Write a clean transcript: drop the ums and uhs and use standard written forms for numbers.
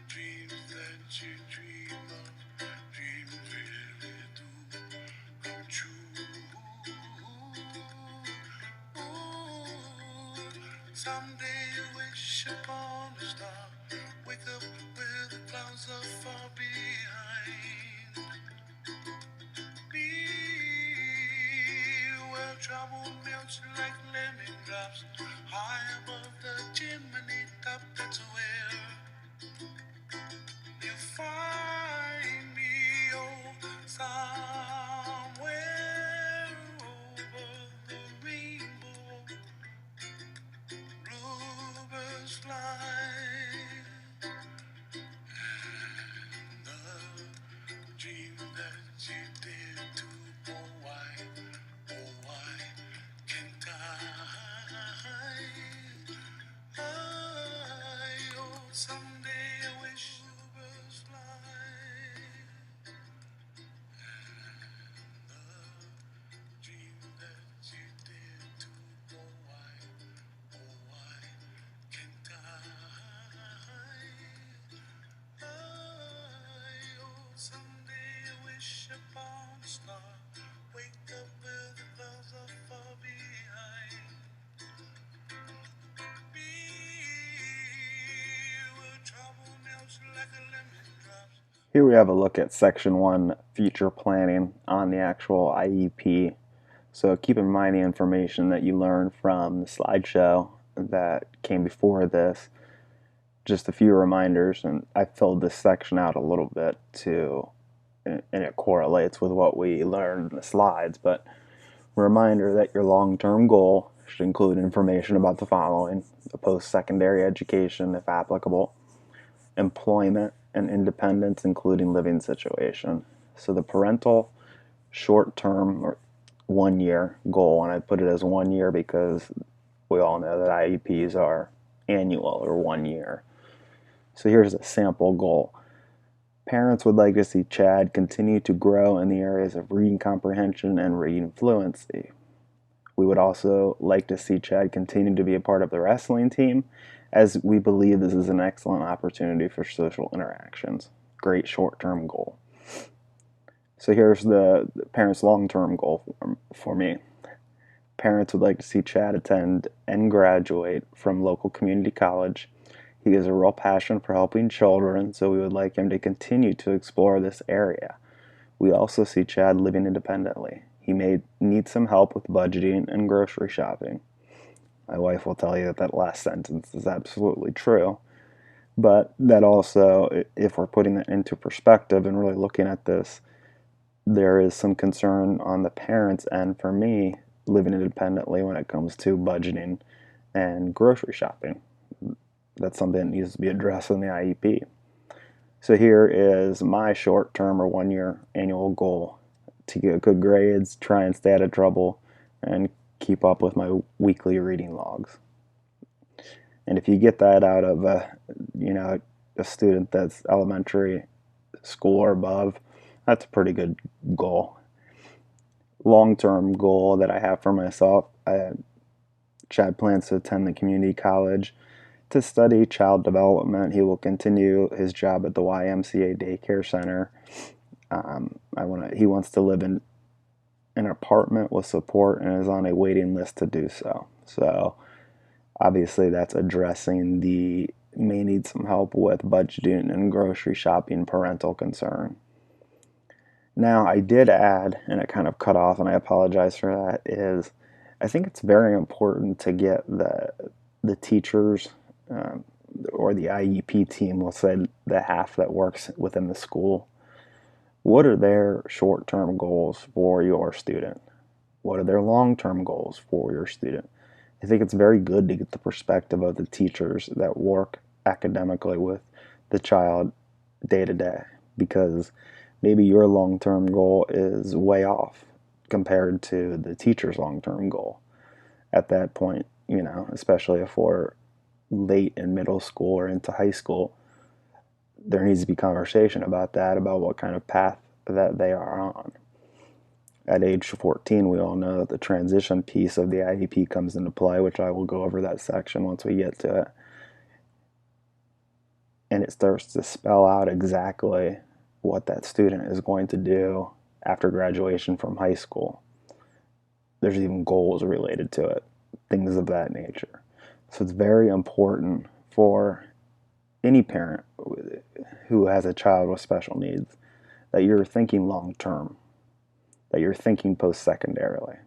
Dreams that you dream of, dreams really do come true. Someday you wish upon a star, wake up where the clouds are far behind. Be where trouble melts like lemon drops, high above the chimney top. That's where you find me, oh, somewhere over the rainbow, bluebirds fly, and the dream that you did to, oh, why can't oh, someday I wish bluebirds fly. Dream that you did too. Oh, why can't oh, someday I wish upon a star. Wake up where the clouds are far behind. Be where trouble melts like a lemon drops. Here we have a look at Section 1, Future Planning, on the actual IEP. So keep in mind the information that you learned from the slideshow that came before this. Just a few reminders, and I filled this section out a little bit too, and it correlates with what we learned in the slides, but reminder that your long-term goal should include information about the following: the post-secondary education, if applicable, employment, and independence, including living situation. So the parental short-term or 1 year goal, and I put it as 1 year because we all know that IEPs are annual or 1 year. So here's a sample goal. Parents would like to see Chad continue to grow in the areas of reading comprehension and reading fluency. We would also like to see Chad continue to be a part of the wrestling team, as we believe this is an excellent opportunity for social interactions. Great short-term goal. So here's the parents' long-term goal for me. Parents would like to see Chad attend and graduate from local community college. He has a real passion for helping children, so we would like him to continue to explore this area. We also see Chad living independently. He may need some help with budgeting and grocery shopping. My wife will tell you that that last sentence is absolutely true, but that also, if we're putting it into perspective and really looking at this, there is some concern on the parents' end for me living independently when it comes to budgeting and grocery shopping. That's something that needs to be addressed in the IEP. So here is my short-term or 1 year annual goal: to get good grades, try and stay out of trouble, and keep up with my weekly reading logs. And if you get that out of a student that's elementary school or above, that's a pretty good goal. Long-term goal that I have for myself: Chad plans to attend the community college to study child development. He will continue his job at the YMCA daycare center. He wants to live in an apartment with support and is on a waiting list to do so. So obviously that's addressing the may need some help with budgeting and grocery shopping parental concern. Now I did add, and it kind of cut off, and I apologize for that, is I think it's very important to get the teachers or the IEP team, let's say the half that works within the school, what are their short-term goals for your student? What are their long-term goals for your student? I think it's very good to get the perspective of the teachers that work academically with the child day to day, because maybe your long-term goal is way off compared to the teacher's long-term goal. At that point, especially if we're late in middle school or into high school, there needs to be conversation about that, about what kind of path that they are on. At age 14, we all know that the transition piece of the IEP comes into play, which I will go over that section once we get to it. And it starts to spell out exactly what that student is going to do after graduation from high school. There's even goals related to it, things of that nature. So it's very important for any parent who has a child with special needs that you're thinking long term, that you're thinking post secondarily,